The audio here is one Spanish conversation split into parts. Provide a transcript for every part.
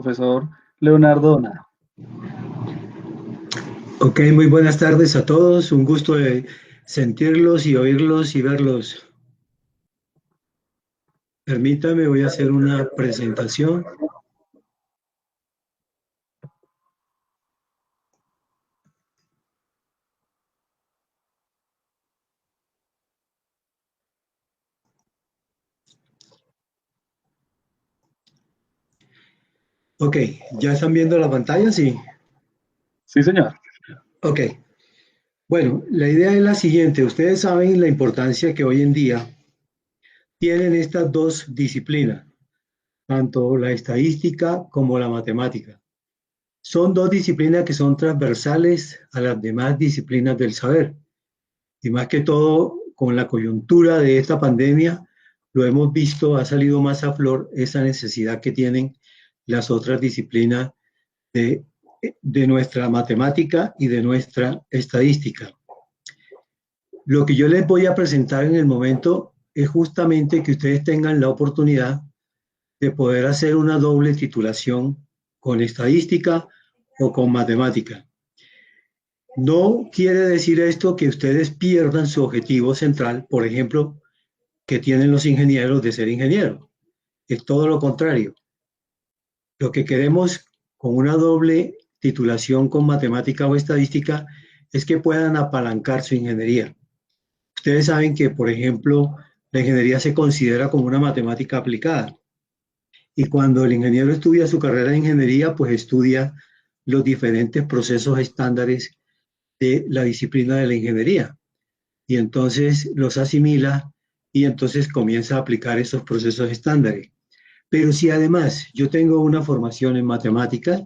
profesor Leonardo Donado. Ok, muy buenas tardes a todos. Un gusto de sentirlos y oírlos y verlos. Permítame, voy a hacer una presentación. Ok, ¿ya están viendo la pantalla? Sí. Sí, señor. Ok. Bueno, la idea es la siguiente. Ustedes saben la importancia que hoy en día tienen estas dos disciplinas, tanto la estadística como la matemática. Son dos disciplinas que son transversales a las demás disciplinas del saber. Y más que todo, con la coyuntura de esta pandemia, lo hemos visto, ha salido más a flor esa necesidad que tienen las otras disciplinas de, de nuestra matemática y de nuestra estadística. Lo que yo les voy a presentar en el momento es justamente que ustedes tengan la oportunidad de poder hacer una doble titulación con estadística o con matemática. No quiere decir esto que ustedes pierdan su objetivo central, por ejemplo, que tienen los ingenieros de ser ingenieros. Es todo lo contrario. Lo que queremos con una doble titulación con matemática o estadística es que puedan apalancar su ingeniería. Ustedes saben que, por ejemplo, la ingeniería se considera como una matemática aplicada. Y cuando el ingeniero estudia su carrera de ingeniería, pues estudia los diferentes procesos estándares de la disciplina de la ingeniería. Y entonces los asimila y entonces comienza a aplicar esos procesos estándares. Pero si además yo tengo una formación en matemáticas,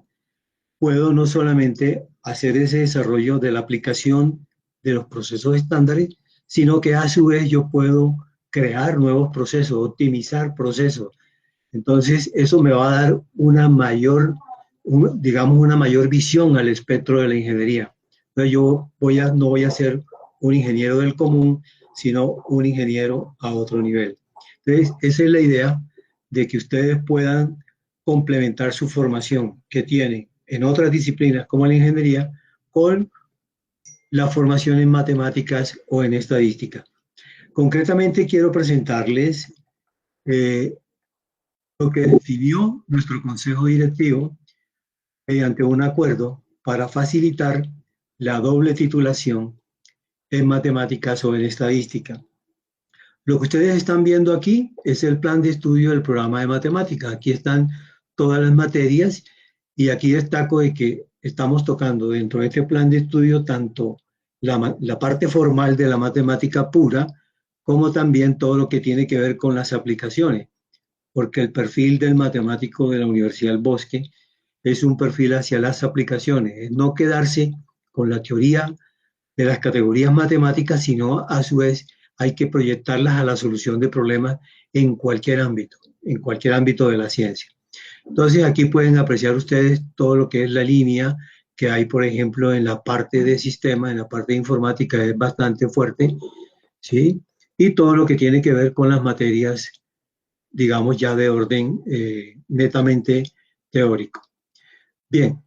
puedo no solamente hacer ese desarrollo de la aplicación de los procesos estándares, sino que a su vez yo puedo crear nuevos procesos, optimizar procesos. Entonces, eso me va a dar una mayor, digamos, una mayor visión al espectro de la ingeniería. Entonces, no voy a ser un ingeniero del común, sino un ingeniero a otro nivel. Entonces, esa es la idea de que ustedes puedan complementar su formación que tienen en otras disciplinas como la ingeniería con la formación en matemáticas o en estadística. Concretamente, quiero presentarles lo que definió nuestro Consejo Directivo mediante un acuerdo para facilitar la doble titulación en matemáticas o en estadística. Lo que ustedes están viendo aquí es el plan de estudio del programa de matemáticas. Aquí están todas las materias y aquí destaco de que estamos tocando dentro de este plan de estudio tanto la parte formal de la matemática pura como también todo lo que tiene que ver con las aplicaciones, porque el perfil del matemático de la Universidad del Bosque es un perfil hacia las aplicaciones, es no quedarse con la teoría de las categorías matemáticas, sino a su vez hay que proyectarlas a la solución de problemas en cualquier ámbito de la ciencia. Entonces aquí pueden apreciar ustedes todo lo que es la línea que hay, por ejemplo, en la parte de sistemas, en la parte de informática es bastante fuerte, ¿sí? Y todo lo que tiene que ver con las materias, digamos, ya de orden netamente teórico. Bien,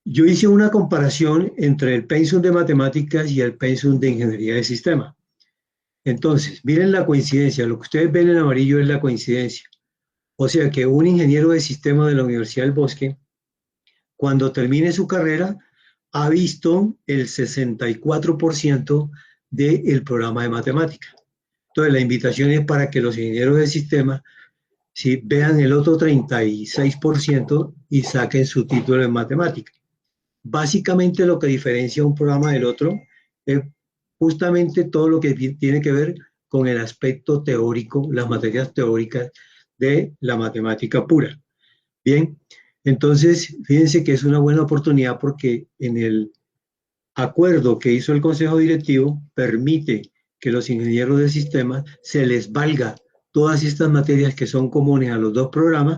yo hice una comparación entre el pensum de matemáticas y el pensum de ingeniería de sistemas. Entonces, miren la coincidencia, lo que ustedes ven en amarillo es la coincidencia. O sea que un ingeniero de sistemas de la Universidad del Bosque, cuando termine su carrera, ha visto el 64% del programa de matemática. Entonces, la invitación es para que los ingenieros de sistemas vean el otro 36% y saquen su título en matemática. Básicamente lo que diferencia un programa del otro es justamente todo lo que tiene que ver con el aspecto teórico, las materias teóricas de la matemática pura. Bien, entonces fíjense que es una buena oportunidad porque en el acuerdo que hizo el Consejo Directivo permite que los ingenieros de sistemas se les valga todas estas materias que son comunes a los dos programas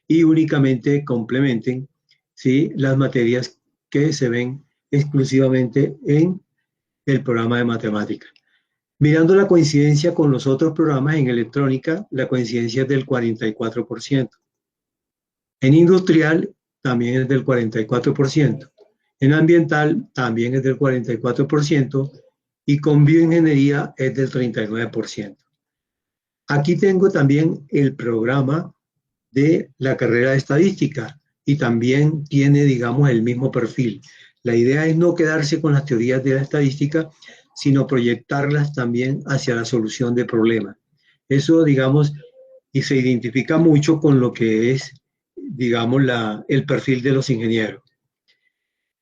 y únicamente complementen, ¿sí?, las materias que se ven exclusivamente en el programa de matemática. Mirando la coincidencia con los otros programas en electrónica, la coincidencia es del 44%. En industrial también es del 44%. En ambiental también es del 44% y con bioingeniería es del 39%. Aquí tengo también el programa de la carrera de estadística y también tiene, digamos, el mismo perfil. La idea es no quedarse con las teorías de la estadística, sino proyectarlas también hacia la solución de problemas. Eso, digamos, y se identifica mucho con lo que es, digamos, el perfil de los ingenieros.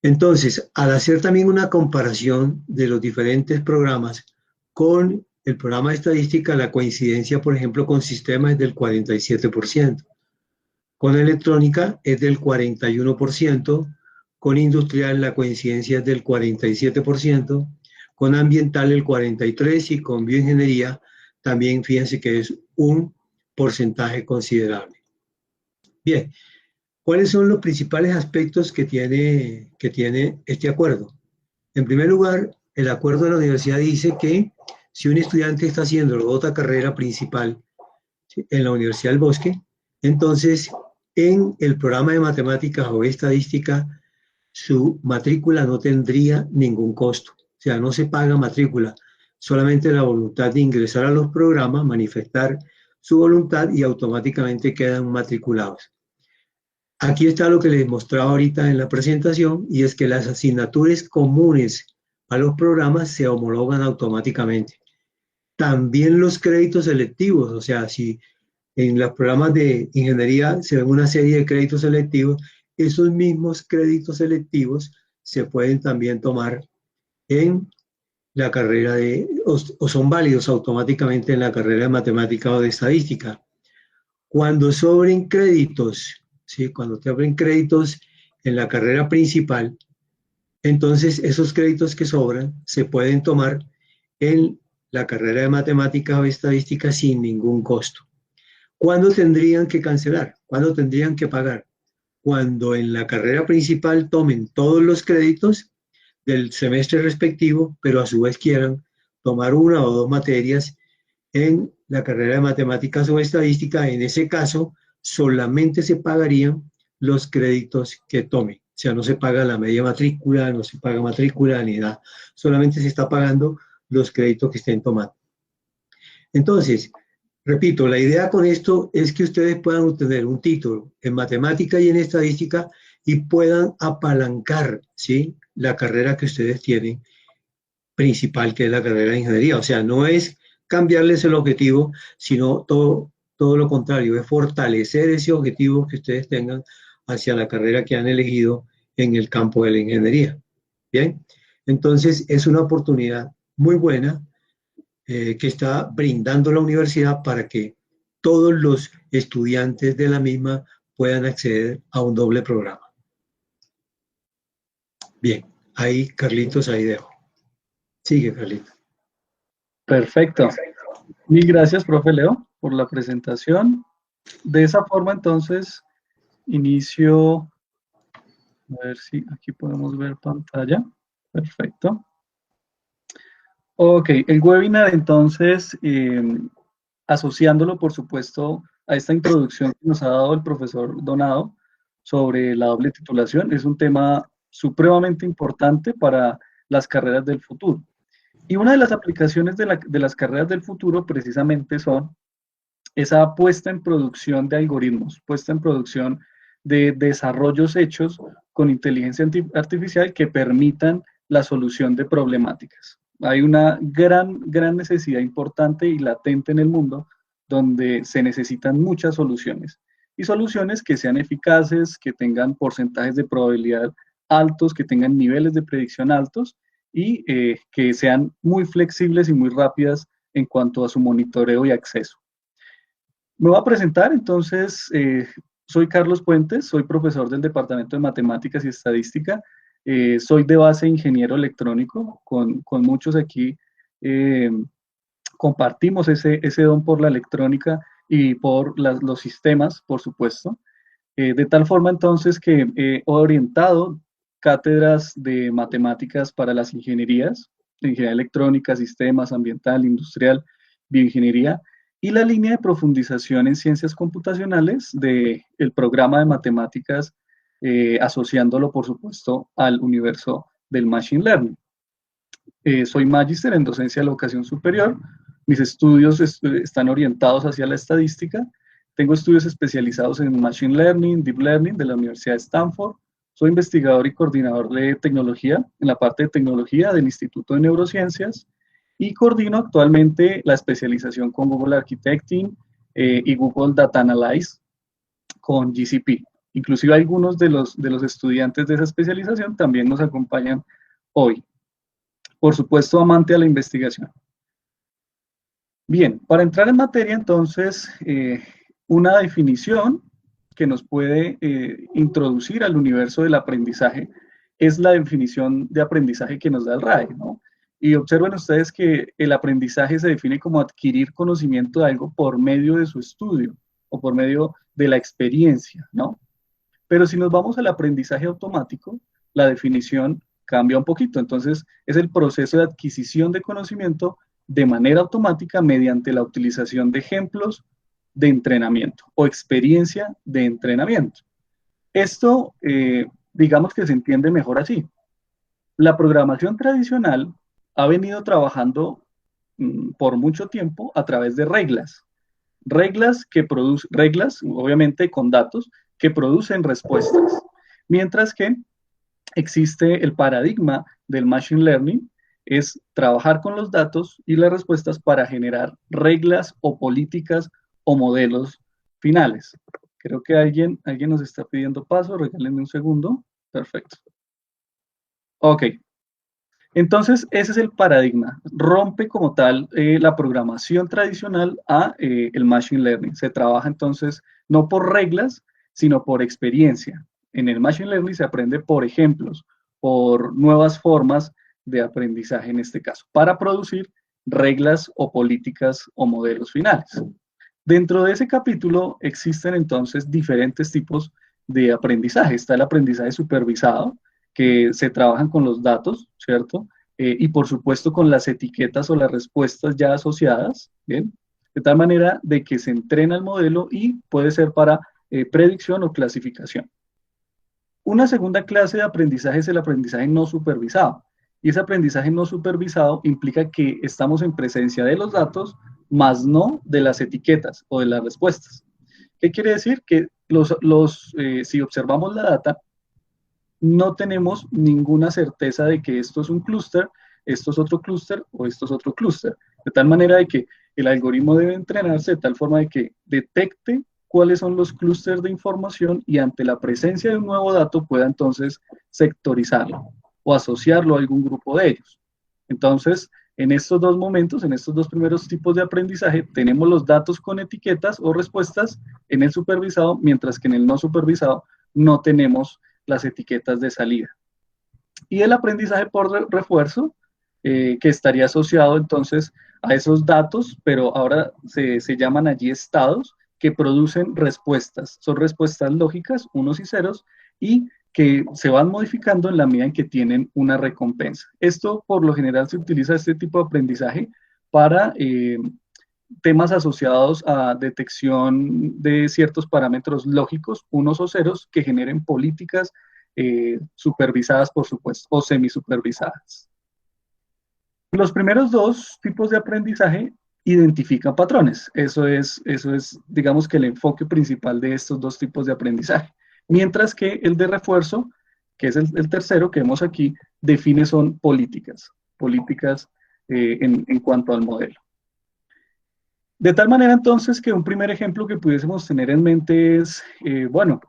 Entonces, al hacer también una comparación de los diferentes programas con el programa de estadística, la coincidencia, por ejemplo, con sistemas es del 47%, con electrónica es del 41%, con industrial la coincidencia es del 47%, con ambiental el 43% y con bioingeniería también fíjense que es un porcentaje considerable. Bien, ¿cuáles son los principales aspectos que tiene este acuerdo? En primer lugar, el acuerdo de la universidad dice que si un estudiante está haciendo otra carrera principal, ¿sí?, en la Universidad del Bosque, entonces en el programa de matemáticas o estadística, su matrícula no tendría ningún costo. O sea, no se paga matrícula, solamente la voluntad de ingresar a los programas, manifestar su voluntad y automáticamente quedan matriculados. Aquí está lo que les mostraba ahorita en la presentación, y es que las asignaturas comunes a los programas se homologan automáticamente. También los créditos selectivos, o sea, si en los programas de ingeniería se ven una serie de créditos selectivos, esos mismos créditos selectivos se pueden también tomar en la carrera o son válidos automáticamente en la carrera de matemática o de estadística. Cuando sobren créditos, ¿sí?, cuando te abren créditos en la carrera principal, entonces esos créditos que sobran se pueden tomar en la carrera de matemática o estadística sin ningún costo. ¿Cuándo tendrían que cancelar? ¿Cuándo tendrían que pagar? Cuando en la carrera principal tomen todos los créditos del semestre respectivo, pero a su vez quieran tomar una o dos materias en la carrera de matemáticas o estadística. En ese caso, solamente se pagarían los créditos que tomen. O sea, no se paga la media matrícula, no se paga matrícula ni nada. Solamente se está pagando los créditos que estén tomando. Entonces, repito, la idea con esto es que ustedes puedan obtener un título en matemática y en estadística y puedan apalancar, ¿sí?, la carrera que ustedes tienen principal, que es la carrera de ingeniería. O sea, no es cambiarles el objetivo, sino todo lo contrario, es fortalecer ese objetivo que ustedes tengan hacia la carrera que han elegido en el campo de la ingeniería. Bien, entonces es una oportunidad muy buena que está brindando la universidad para que todos los estudiantes de la misma puedan acceder a un doble programa. Bien, ahí Carlitos, ahí dejo. Sigue, Carlitos. Perfecto. Mil gracias, profe Leo, por la presentación. De esa forma, entonces, inicio. A ver si aquí podemos ver pantalla. Perfecto. Ok, el webinar, entonces, asociándolo, por supuesto, a esta introducción que nos ha dado el profesor Donado sobre la doble titulación, es un tema supremamente importante para las carreras del futuro. Y una de las aplicaciones de las carreras del futuro precisamente son esa puesta en producción de algoritmos, puesta en producción de desarrollos hechos con inteligencia artificial que permitan la solución de problemáticas. Hay una gran necesidad importante y latente en el mundo donde se necesitan muchas soluciones y soluciones que sean eficaces, que tengan porcentajes de probabilidad altos, que tengan niveles de predicción altos y que sean muy flexibles y muy rápidas en cuanto a su monitoreo y acceso. Me voy a presentar, entonces, soy Carlos Puentes, soy profesor del Departamento de Matemáticas y Estadística, soy de base ingeniero electrónico, con muchos aquí compartimos ese don por la electrónica y por los sistemas, por supuesto, de tal forma entonces que he orientado cátedras de matemáticas para las ingenierías, ingeniería electrónica, sistemas, ambiental, industrial, bioingeniería, y la línea de profundización en ciencias computacionales del programa de matemáticas, asociándolo, por supuesto, al universo del Machine Learning. Soy magíster en docencia de la educación superior. Mis estudios están orientados hacia la estadística. Tengo estudios especializados en Machine Learning, Deep Learning de la Universidad de Stanford. Soy investigador y coordinador de tecnología en la parte de tecnología del Instituto de Neurociencias y coordino actualmente la especialización con Google Architecting y Google Data Analyze con GCP. Inclusive algunos de los estudiantes de esa especialización también nos acompañan hoy. Por supuesto, amante a la investigación. Bien, para entrar en materia, entonces, una definición que nos puede introducir al universo del aprendizaje es la definición de aprendizaje que nos da el RAE, ¿no? Y observen ustedes que el aprendizaje se define como adquirir conocimiento de algo por medio de su estudio o por medio de la experiencia, ¿no? Pero si nos vamos al aprendizaje automático, la definición cambia un poquito. Entonces, es el proceso de adquisición de conocimiento de manera automática mediante la utilización de ejemplos de entrenamiento o experiencia de entrenamiento. Esto, digamos que se entiende mejor así. La programación tradicional ha venido trabajando por mucho tiempo a través de reglas. Reglas, obviamente con datos, que producen respuestas. Mientras que existe el paradigma del Machine Learning, es trabajar con los datos y las respuestas para generar reglas o políticas o modelos finales. Creo que alguien nos está pidiendo paso, regálenme un segundo. Perfecto. Ok. Entonces, ese es el paradigma. Rompe como tal la programación tradicional a el Machine Learning. Se trabaja entonces no por reglas, sino por experiencia. En el Machine Learning se aprende por ejemplos, por nuevas formas de aprendizaje en este caso, para producir reglas o políticas o modelos finales. Dentro de ese capítulo existen entonces diferentes tipos de aprendizaje. Está el aprendizaje supervisado, que se trabajan con los datos, ¿cierto? Y por supuesto con las etiquetas o las respuestas ya asociadas, ¿bien? De tal manera de que se entrena el modelo y puede ser para predicción o clasificación. Una segunda clase de aprendizaje es el aprendizaje no supervisado. Y ese aprendizaje no supervisado implica que estamos en presencia de los datos, más no de las etiquetas o de las respuestas. ¿Qué quiere decir? Que si observamos la data, no tenemos ninguna certeza de que esto es un clúster, esto es otro clúster o esto es otro clúster. De tal manera de que el algoritmo debe entrenarse de tal forma de que detecte cuáles son los clústeres de información y ante la presencia de un nuevo dato pueda entonces sectorizarlo o asociarlo a algún grupo de ellos. Entonces, en estos dos momentos, en estos dos primeros tipos de aprendizaje, tenemos los datos con etiquetas o respuestas en el supervisado, mientras que en el no supervisado no tenemos las etiquetas de salida. Y el aprendizaje por refuerzo, que estaría asociado entonces a esos datos, pero ahora se llaman allí estados, que producen respuestas. Son respuestas lógicas, unos y ceros, y que se van modificando en la medida en que tienen una recompensa. Esto, por lo general, se utiliza este tipo de aprendizaje para temas asociados a detección de ciertos parámetros lógicos, unos o ceros, que generen políticas supervisadas, por supuesto, o semisupervisadas. Los primeros dos tipos de aprendizaje identifican patrones. Eso es, digamos que el enfoque principal de estos dos tipos de aprendizaje. Mientras que el de refuerzo, que es el tercero que vemos aquí, define son políticas en cuanto al modelo. De tal manera entonces que un primer ejemplo que pudiésemos tener en mente es, bueno,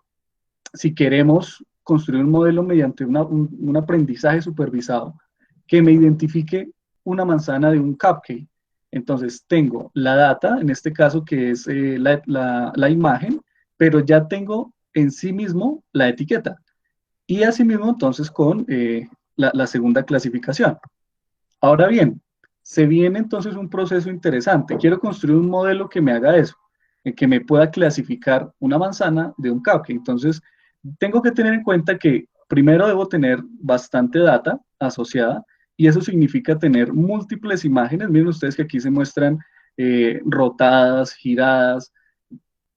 si queremos construir un modelo mediante un aprendizaje supervisado que me identifique una manzana de un cupcake. Entonces tengo la data, en este caso que es la imagen, pero ya tengo en sí mismo la etiqueta. Y asimismo entonces con la segunda clasificación. Ahora bien, se viene entonces un proceso interesante. Quiero construir un modelo que me haga eso, que me pueda clasificar una manzana de un cupcake. Entonces, tengo que tener en cuenta que primero debo tener bastante data asociada y eso significa tener múltiples imágenes. Miren ustedes que aquí se muestran rotadas, giradas,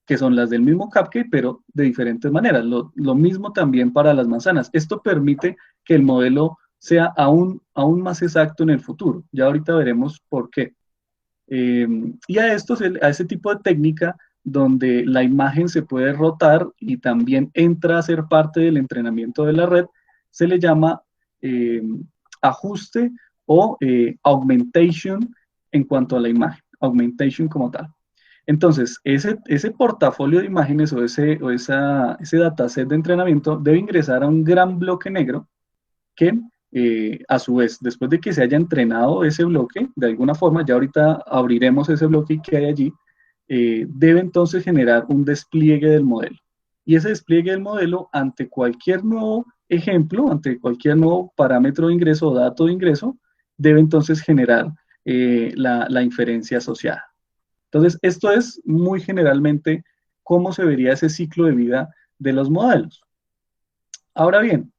que son las del mismo cupcake, pero de diferentes maneras. Lo mismo también para las manzanas. Esto permite que el modelo sea aún más exacto en el futuro. Ya ahorita veremos por qué. Y a ese tipo de técnica donde la imagen se puede rotar y también entra a ser parte del entrenamiento de la red, se le llama eh, ajuste o augmentation en cuanto a la imagen, augmentation como tal. Entonces, ese portafolio de imágenes ese dataset de entrenamiento debe ingresar a un gran bloque negro que, a su vez, después de que se haya entrenado ese bloque, de alguna forma, ya ahorita abriremos ese bloque que hay allí, debe entonces generar un despliegue del modelo. Y ese despliegue del modelo ante cualquier nuevo ejemplo, ante cualquier nuevo parámetro de ingreso o dato de ingreso, debe entonces generar la inferencia asociada. Entonces, esto es muy generalmente cómo se vería ese ciclo de vida de los modelos. Ahora bien,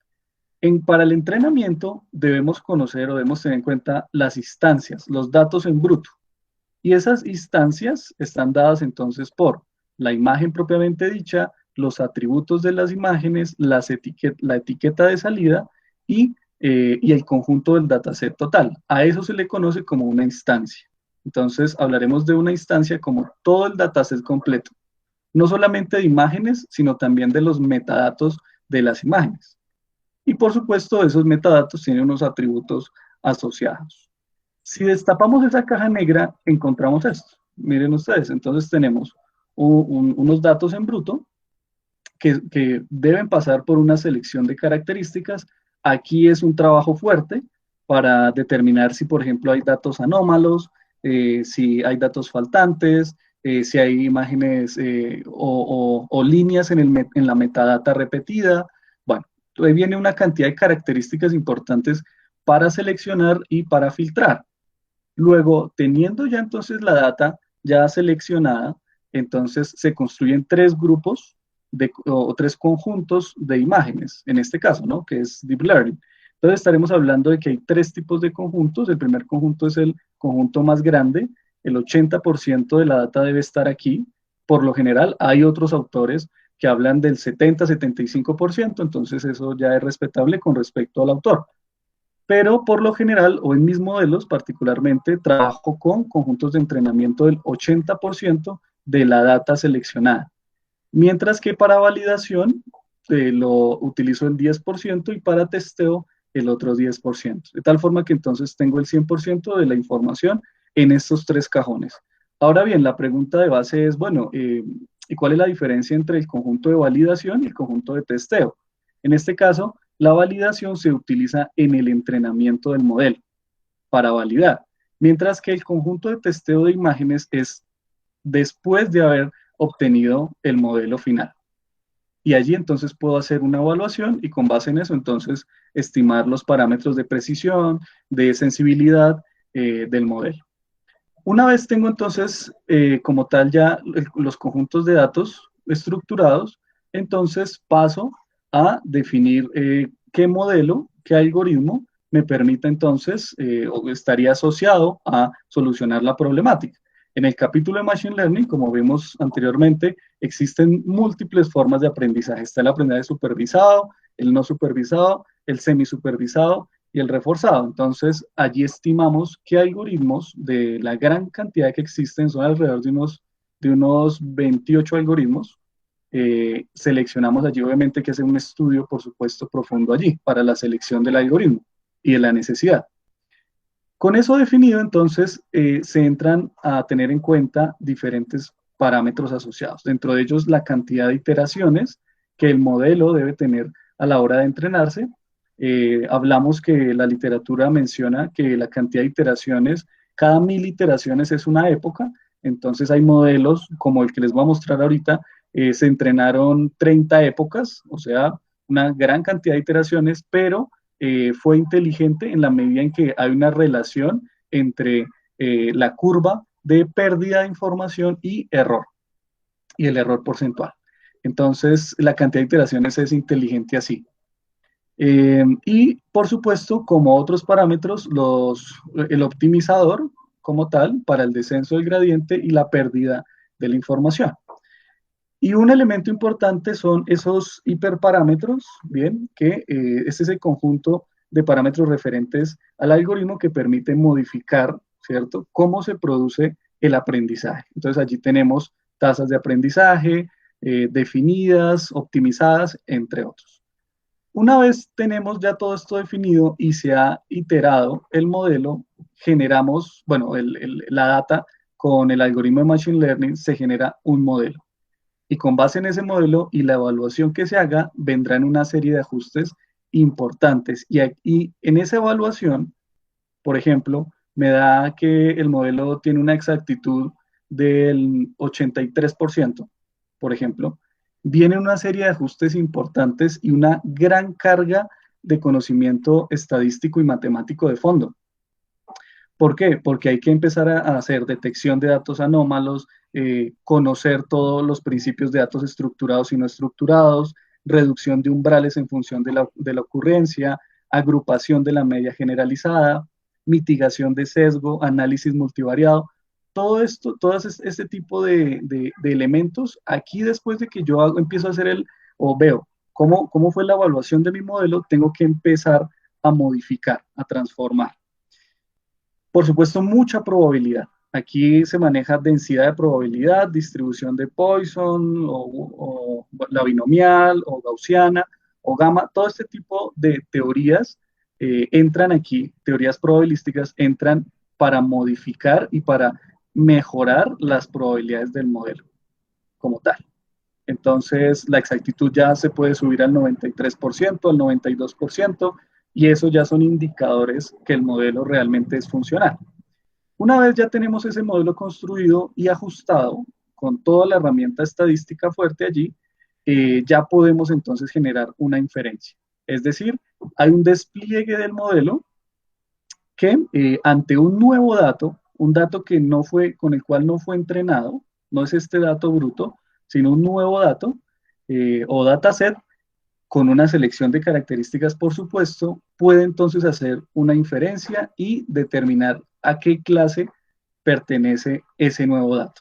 para el entrenamiento debemos conocer o debemos tener en cuenta las instancias, los datos en bruto. Y esas instancias están dadas entonces por la imagen propiamente dicha, los atributos de las imágenes, la etiqueta de salida y el conjunto del dataset total. A eso se le conoce como una instancia. Entonces hablaremos de una instancia como todo el dataset completo, no solamente de imágenes, sino también de los metadatos de las imágenes. Y por supuesto, esos metadatos tienen unos atributos asociados. Si destapamos esa caja negra, encontramos esto. Miren ustedes, entonces tenemos unos datos en bruto que deben pasar por una selección de características. Aquí es un trabajo fuerte para determinar si, por ejemplo, hay datos anómalos, si hay datos faltantes, si hay imágenes o líneas en la metadata repetida. Bueno, ahí viene una cantidad de características importantes para seleccionar y para filtrar. Luego, teniendo ya entonces la data ya seleccionada, entonces se construyen tres grupos o tres conjuntos de imágenes, en este caso, ¿no? Que es Deep Learning. Entonces estaremos hablando de que hay tres tipos de conjuntos. El primer conjunto es el conjunto más grande. El 80% de la data debe estar aquí. Por lo general, hay otros autores que hablan del 70-75%, entonces eso ya es respetable con respecto al autor. Pero por lo general, o en mis modelos particularmente, trabajo con conjuntos de entrenamiento del 80% de la data seleccionada. Mientras que para validación lo utilizo el 10% y para testeo el otro 10%. De tal forma que entonces tengo el 100% de la información en estos tres cajones. Ahora bien, la pregunta de base es, bueno, ¿y cuál es la diferencia entre el conjunto de validación y el conjunto de testeo? En este caso, la validación se utiliza en el entrenamiento del modelo para validar, mientras que el conjunto de testeo de imágenes es después de haber obtenido el modelo final. Y allí entonces puedo hacer una evaluación y con base en eso entonces estimar los parámetros de precisión, de sensibilidad del modelo. Una vez tengo entonces como tal ya los conjuntos de datos estructurados, entonces paso a definir qué modelo, qué algoritmo me permite entonces o estaría asociado a solucionar la problemática. En el capítulo de Machine Learning, como vimos anteriormente, existen múltiples formas de aprendizaje. Está el aprendizaje supervisado, el no supervisado, el semisupervisado y el reforzado. Entonces, allí estimamos qué algoritmos de la gran cantidad que existen, son alrededor de unos 28 algoritmos. Seleccionamos allí, obviamente, que hacer un estudio, por supuesto, profundo allí para la selección del algoritmo y de la necesidad. Con eso definido, entonces, se entran a tener en cuenta diferentes parámetros asociados. Dentro de ellos, la cantidad de iteraciones que el modelo debe tener a la hora de entrenarse. Hablamos que la literatura menciona que la cantidad de iteraciones, cada 1000 iteraciones es una época. Entonces, hay modelos como el que les voy a mostrar ahorita, se entrenaron 30 épocas, o sea, una gran cantidad de iteraciones, pero fue inteligente en la medida en que hay una relación entre la curva de pérdida de información y error, y el error porcentual. Entonces, la cantidad de iteraciones es inteligente así. Y, por supuesto, como otros parámetros, el optimizador como tal para el descenso del gradiente y la pérdida de la información. Y un elemento importante son esos hiperparámetros, bien, que es ese conjunto de parámetros referentes al algoritmo que permite modificar, ¿cierto?, cómo se produce el aprendizaje. Entonces allí tenemos tasas de aprendizaje definidas, optimizadas, entre otros. Una vez tenemos ya todo esto definido y se ha iterado el modelo, generamos, bueno, la data con el algoritmo de Machine Learning se genera un modelo. Y con base en ese modelo y la evaluación que se haga, vendrán una serie de ajustes importantes. Y en esa evaluación, por ejemplo, me da que el modelo tiene una exactitud del 83%, por ejemplo. Viene una serie de ajustes importantes y una gran carga de conocimiento estadístico y matemático de fondo. ¿Por qué? Porque hay que empezar a hacer detección de datos anómalos, conocer todos los principios de datos estructurados y no estructurados, reducción de umbrales en función de la ocurrencia, agrupación de la media generalizada, mitigación de sesgo, análisis multivariado. Todo esto, este tipo de elementos, aquí después de que yo empiezo a hacer o veo cómo fue la evaluación de mi modelo, tengo que empezar a modificar, a transformar. Por supuesto, mucha probabilidad. Aquí se maneja densidad de probabilidad, distribución de Poisson, o la binomial, o gaussiana, o gamma. Todo este tipo de teorías entran aquí, teorías probabilísticas, entran para modificar y para mejorar las probabilidades del modelo como tal. Entonces, la exactitud ya se puede subir al 93%, al 92%, y eso ya son indicadores que el modelo realmente es funcional. Una vez ya tenemos ese modelo construido y ajustado, con toda la herramienta estadística fuerte allí, ya podemos entonces generar una inferencia. Es decir, hay un despliegue del modelo que ante un nuevo dato, un dato que no fue, con el cual no fue entrenado, no es este dato bruto, sino un nuevo dato o dataset con una selección de características, por supuesto, puede entonces hacer una inferencia y determinar a qué clase pertenece ese nuevo dato.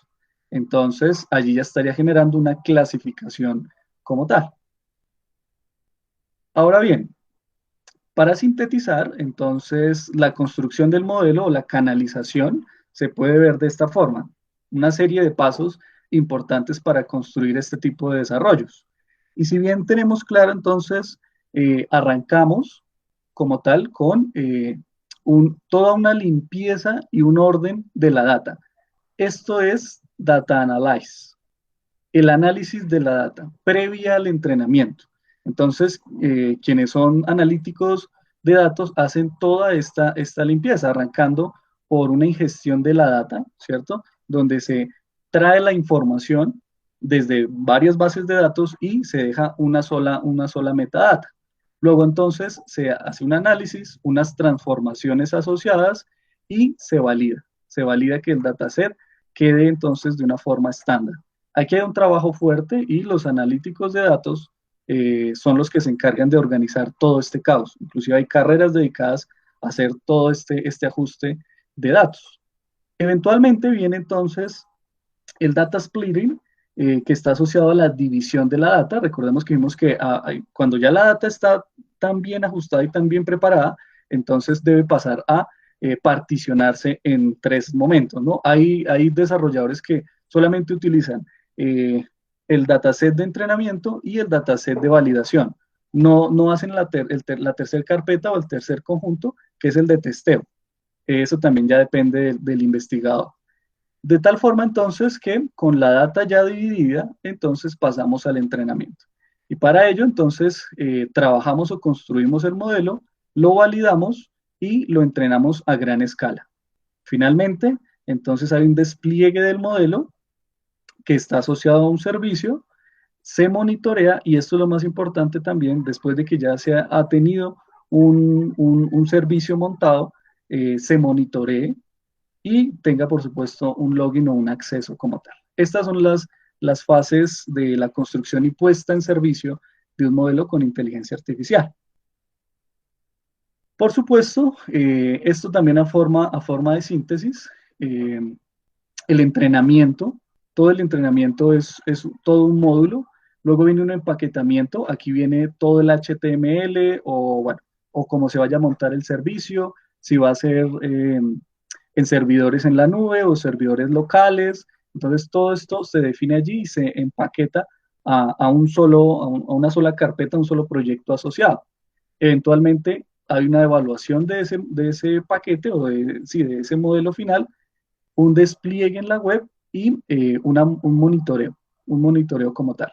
Entonces, allí ya estaría generando una clasificación como tal. Ahora bien, para sintetizar, entonces, la construcción del modelo o la canalización se puede ver de esta forma. Una serie de pasos importantes para construir este tipo de desarrollos. Y si bien tenemos claro, entonces, arrancamos como tal con toda una limpieza y un orden de la data. Esto es Data Analyze, el análisis de la data previa al entrenamiento. Entonces, quienes son analíticos de datos hacen toda esta limpieza, arrancando por una ingestión de la data, ¿cierto? Donde se trae la información desde varias bases de datos y se deja una sola metadata. Luego entonces se hace un análisis, unas transformaciones asociadas y se valida. Se valida que el dataset quede entonces de una forma estándar. Aquí hay un trabajo fuerte y los analíticos de datos son los que se encargan de organizar todo este caos. Inclusive hay carreras dedicadas a hacer todo este ajuste de datos. Eventualmente viene entonces el data splitting, que está asociado a la división de la data. Recordemos que vimos que cuando ya la data está tan bien ajustada y tan bien preparada, entonces debe pasar a particionarse en tres momentos, ¿no? Hay desarrolladores que solamente utilizan el dataset de entrenamiento y el dataset de validación. No hacen la tercera carpeta o el tercer conjunto, que es el de testeo. Eso también ya depende del investigador. De tal forma entonces que con la data ya dividida, entonces pasamos al entrenamiento. Y para ello entonces trabajamos o construimos el modelo, lo validamos y lo entrenamos a gran escala. Finalmente, entonces hay un despliegue del modelo que está asociado a un servicio, se monitorea, y esto es lo más importante también, después de que ya se ha tenido un servicio montado, se monitoree y tenga, por supuesto, un login o un acceso como tal. Estas son las fases de la construcción y puesta en servicio de un modelo con inteligencia artificial. Por supuesto, esto también a forma de síntesis, el entrenamiento. Todo el entrenamiento es todo un módulo. Luego viene un empaquetamiento. Aquí viene todo el HTML o, bueno, o cómo se vaya a montar el servicio, si va a ser en servidores en la nube o servidores locales. Entonces, todo esto se define allí y se empaqueta a una sola carpeta, a un solo proyecto asociado. Eventualmente, hay una evaluación de ese paquete o sí, de ese modelo final, un despliegue en la web y un monitoreo como tal.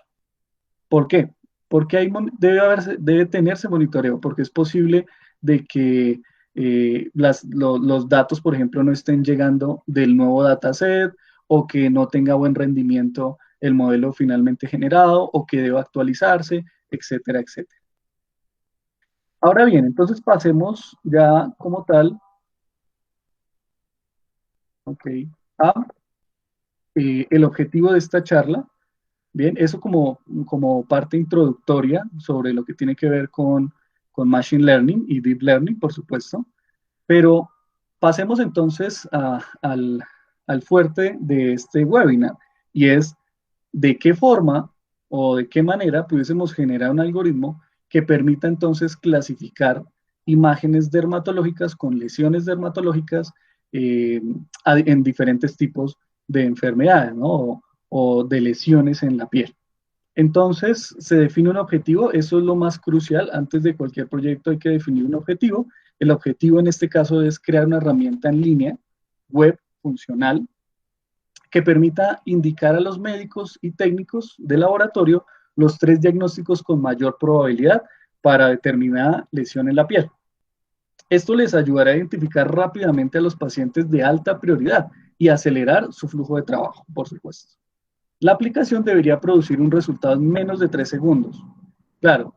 ¿Por qué? Porque debe tenerse monitoreo, porque es posible de que los datos, por ejemplo, no estén llegando del nuevo dataset o que no tenga buen rendimiento el modelo finalmente generado o que deba actualizarse, etcétera, etcétera. Ahora bien, entonces pasemos ya como tal, okay, a el objetivo de esta charla. Bien, eso como parte introductoria sobre lo que tiene que ver con Machine Learning y Deep Learning, por supuesto. Pero pasemos entonces al fuerte de este webinar, y es de qué forma o de qué manera pudiésemos generar un algoritmo que permita entonces clasificar imágenes dermatológicas con lesiones dermatológicas en diferentes tipos de enfermedades, ¿no? O de lesiones en la piel. Entonces, se define un objetivo, eso es lo más crucial. Antes de cualquier proyecto hay que definir un objetivo. El objetivo en este caso es crear una herramienta en línea, web, funcional, que permita indicar a los médicos y técnicos de laboratorio los 3 diagnósticos con mayor probabilidad para determinada lesión en la piel. Esto les ayudará a identificar rápidamente a los pacientes de alta prioridad y acelerar su flujo de trabajo, por supuesto. La aplicación debería producir un resultado en menos de 3 segundos. Claro,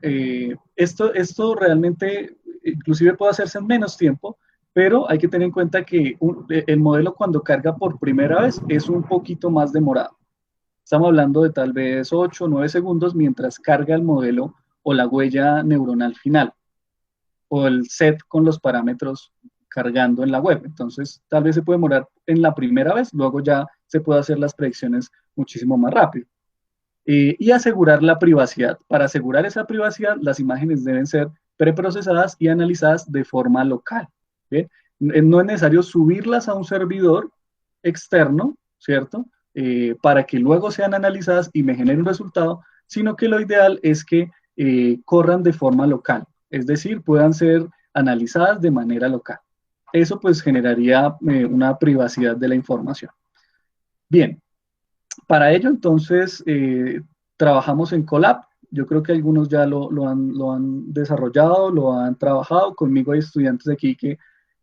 esto realmente inclusive puede hacerse en menos tiempo, pero hay que tener en cuenta que el modelo cuando carga por primera vez es un poquito más demorado. Estamos hablando de tal vez 8 o 9 segundos mientras carga el modelo o la huella neuronal final o el set con los parámetros cargando en la web. Entonces, tal vez se puede demorar en la primera vez, luego ya se puede hacer las predicciones muchísimo más rápido. Y asegurar la privacidad. Para asegurar esa privacidad, las imágenes deben ser preprocesadas y analizadas de forma local. ¿Bien? No es necesario subirlas a un servidor externo, ¿cierto? Para que luego sean analizadas y me genere un resultado, sino que lo ideal es que corran de forma local, es decir, puedan ser analizadas de manera local. Eso pues generaría una privacidad de la información. Bien, para ello, entonces, trabajamos en Colab. Yo creo que algunos ya lo han desarrollado, lo han trabajado. Conmigo hay estudiantes de aquí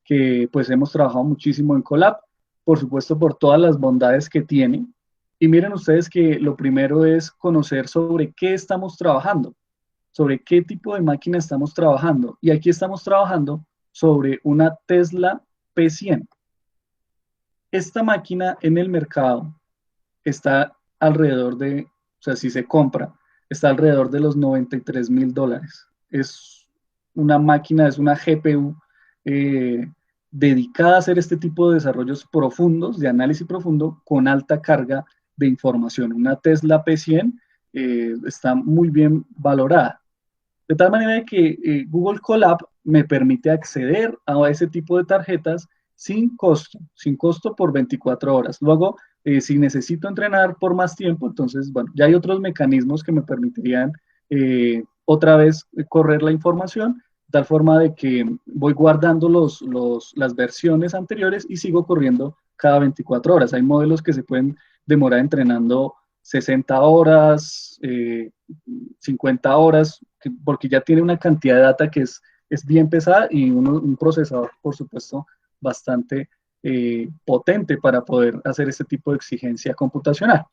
que pues hemos trabajado muchísimo en Colab, por supuesto por todas las bondades que tiene. Y miren ustedes que lo primero es conocer sobre qué estamos trabajando, sobre qué tipo de máquina estamos trabajando. Y aquí estamos trabajando sobre una Tesla P100. Esta máquina en el mercado está alrededor de, o sea, si se compra, está alrededor de los $93,000. Es una máquina, es una GPU dedicada a hacer este tipo de desarrollos profundos, de análisis profundo, con alta carga de información. Una Tesla P100 está muy bien valorada. De tal manera que Google Colab me permite acceder a ese tipo de tarjetas sin costo por 24 horas. Luego, si necesito entrenar por más tiempo, entonces, bueno, ya hay otros mecanismos que me permitirían otra vez correr la información, de tal forma de que voy guardando las versiones anteriores y sigo corriendo cada 24 horas. Hay modelos que se pueden demorar entrenando 60 horas, 50 horas, porque ya tiene una cantidad de data que es bien pesada y un procesador, por supuesto, bastante potente para poder hacer este tipo de exigencia computacional.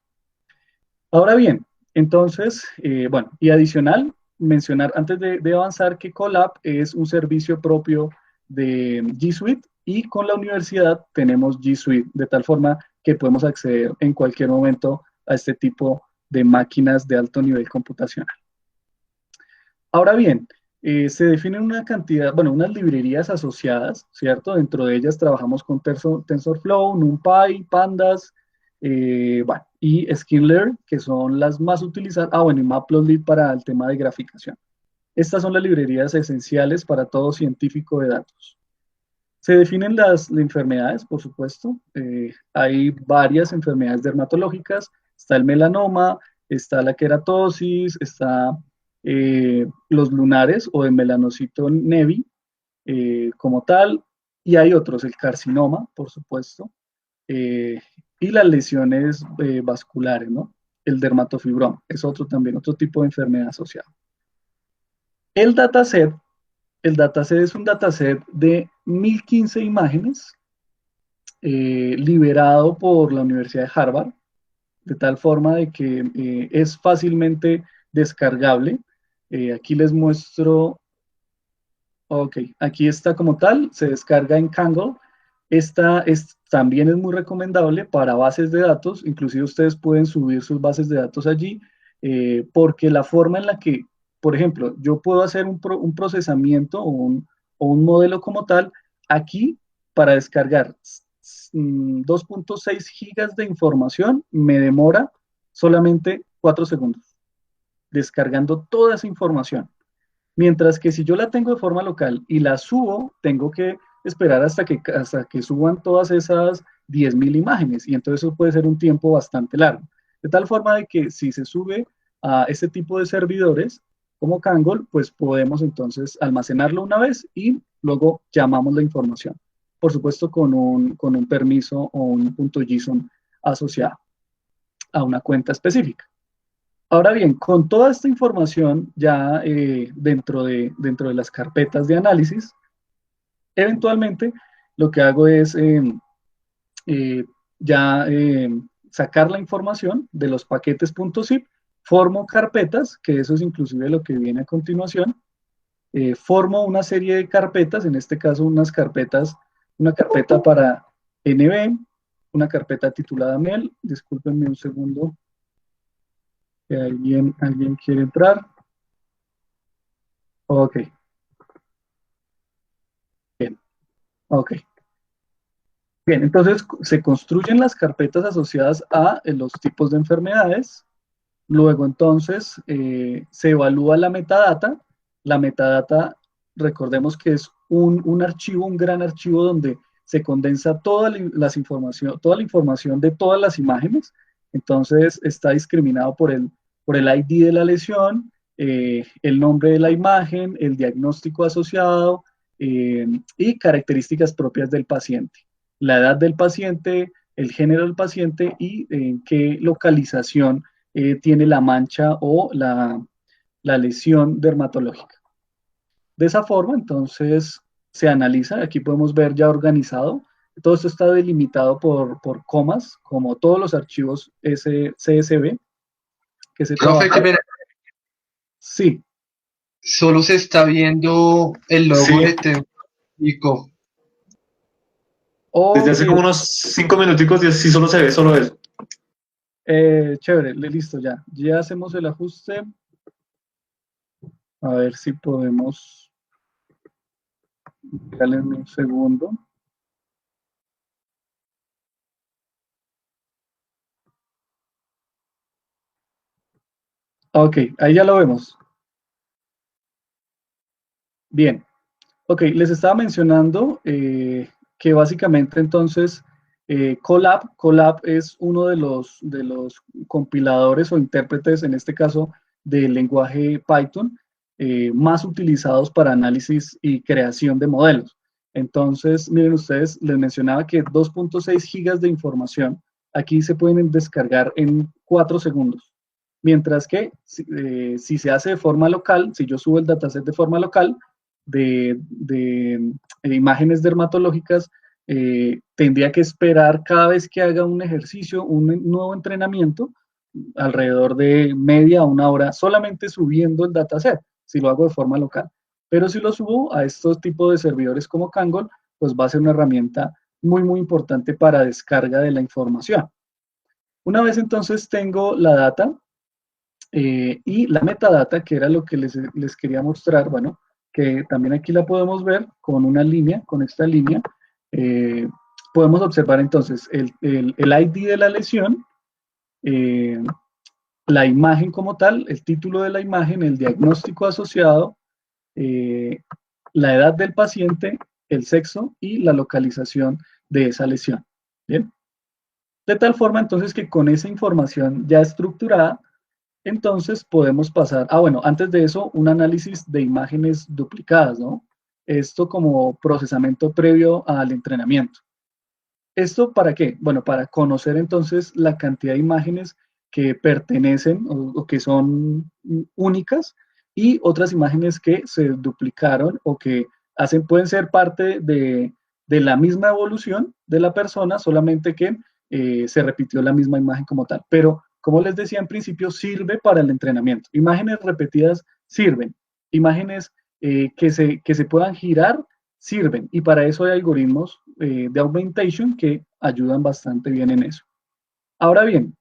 Ahora bien, entonces, bueno, y adicional, mencionar antes de avanzar que Colab es un servicio propio de G Suite y con la universidad tenemos G Suite, de tal forma que podemos acceder en cualquier momento a este tipo de máquinas de alto nivel computacional. Ahora bien, Se definen una cantidad, bueno, unas librerías asociadas, ¿cierto? Dentro de ellas trabajamos con TensorFlow, NumPy, Pandas, bueno, y Sklearn, que son las más utilizadas. Ah, bueno, y Matplotlib para el tema de graficación. Estas son las librerías esenciales para todo científico de datos. Se definen las enfermedades, por supuesto. Hay varias enfermedades dermatológicas. Está el melanoma, está la queratosis, está los lunares o el melanocito nevi como tal. Y hay otros, el carcinoma, por supuesto. Y las lesiones vasculares, ¿no? El dermatofibroma es otro también, otro tipo de enfermedad asociada. El dataset El dataset es un dataset de 1015 imágenes liberado por la Universidad de Harvard, de tal forma de que es fácilmente descargable. Aquí les muestro, ok, aquí está como tal, se descarga en Kaggle. También es muy recomendable para bases de datos, inclusive ustedes pueden subir sus bases de datos allí, porque la forma en la que, por ejemplo, yo puedo hacer un procesamiento o un modelo como tal, aquí para descargar 2.6 gigas de información me demora solamente 4 segundos, descargando toda esa información. Mientras que si yo la tengo de forma local y la subo, tengo que esperar hasta que suban todas esas 10.000 imágenes y entonces eso puede ser un tiempo bastante largo. De tal forma de que si se sube a este tipo de servidores como Kaggle, pues podemos entonces almacenarlo una vez y luego llamamos la información. Por supuesto con un permiso o un punto JSON asociado a una cuenta específica. Ahora bien, con toda esta información ya dentro de las carpetas de análisis, eventualmente lo que hago es eh, ya sacar la información de los paquetes .zip, formo carpetas, que eso es inclusive lo que viene a continuación, formo una serie de carpetas, en este caso una carpeta para NB, una carpeta titulada MEL, discúlpenme un segundo, que alguien quiere entrar. Ok, bien, ok. Bien, entonces se construyen las carpetas asociadas a los tipos de enfermedades. Luego entonces se evalúa la metadata. La metadata, recordemos que es un archivo, un gran archivo donde se condensa toda la información de todas las imágenes. Entonces está discriminado por el ID de la lesión, el nombre de la imagen, el diagnóstico asociado y características propias del paciente. La edad del paciente, el género del paciente y en qué localización tiene la mancha o la lesión dermatológica. De esa forma, entonces, se analiza, aquí podemos ver ya organizado, todo esto está delimitado por comas, como todos los archivos CSV que se Profe, trabajan. Sí. solo se está viendo el logo de Tempico. Desde Ok, hace como unos 5 minuticos y así solo se ve solo eso. chévere, listo ya. Ya hacemos el ajuste. A ver si podemos. Dale un segundo. Ok, ahí ya lo vemos. Bien. Ok, les estaba mencionando que básicamente entonces Colab es uno de los compiladores o intérpretes, en este caso, del lenguaje Python, más utilizados para análisis y creación de modelos. Entonces, miren ustedes, les mencionaba que 2.6 gigas de información aquí se pueden descargar en 4 segundos. Mientras que si se hace de forma local, si yo subo el dataset de forma local, de imágenes dermatológicas, tendría que esperar cada vez que haga un ejercicio, un nuevo entrenamiento, alrededor de media a una hora, solamente subiendo el dataset, si lo hago de forma local. Pero si lo subo a estos tipos de servidores como Kaggle, pues va a ser una herramienta muy importante para descarga de la información. Una vez entonces tengo la data y la metadata, que era lo que les quería mostrar, bueno, que también aquí la podemos ver con una línea, con esta línea, podemos observar entonces el ID de la lesión, la imagen como tal, el título de la imagen, el diagnóstico asociado, la edad del paciente, el sexo y la localización de esa lesión. ¿Bien? De tal forma entonces que con esa información ya estructurada, entonces podemos pasar, bueno, antes de eso, un análisis de imágenes duplicadas, ¿no? Esto como procesamiento previo al entrenamiento. ¿Esto para qué? Bueno, para conocer entonces la cantidad de imágenes que pertenecen o que son únicas y otras imágenes que se duplicaron o que pueden ser parte de la misma evolución de la persona, solamente que se repitió la misma imagen como tal. Pero, como les decía en principio, sirve para el entrenamiento. Imágenes repetidas sirven. Imágenes que se puedan girar sirven. Y para eso hay algoritmos de augmentation que ayudan bastante bien en eso. Ahora bien,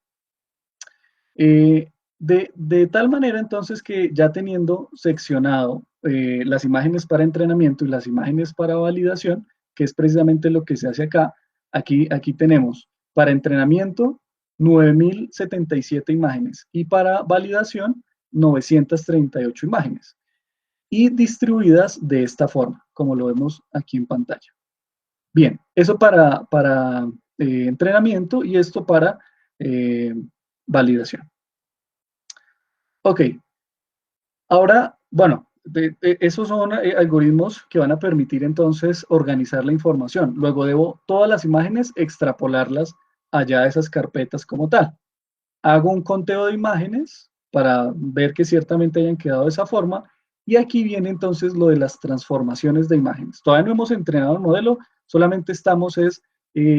de tal manera entonces que ya teniendo seccionado las imágenes para entrenamiento y las imágenes para validación, que es precisamente lo que se hace acá, aquí tenemos para entrenamiento 9.077 imágenes y para validación 938 imágenes y distribuidas de esta forma, como lo vemos aquí en pantalla. Bien, eso para entrenamiento y esto para validación. Ok, ahora, bueno, esos son algoritmos que van a permitir entonces organizar la información. Luego debo todas las imágenes extrapolarlas allá a esas carpetas como tal. Hago un conteo de imágenes para ver que ciertamente hayan quedado de esa forma. Y aquí viene entonces lo de las transformaciones de imágenes. Todavía no hemos entrenado el modelo, solamente estamos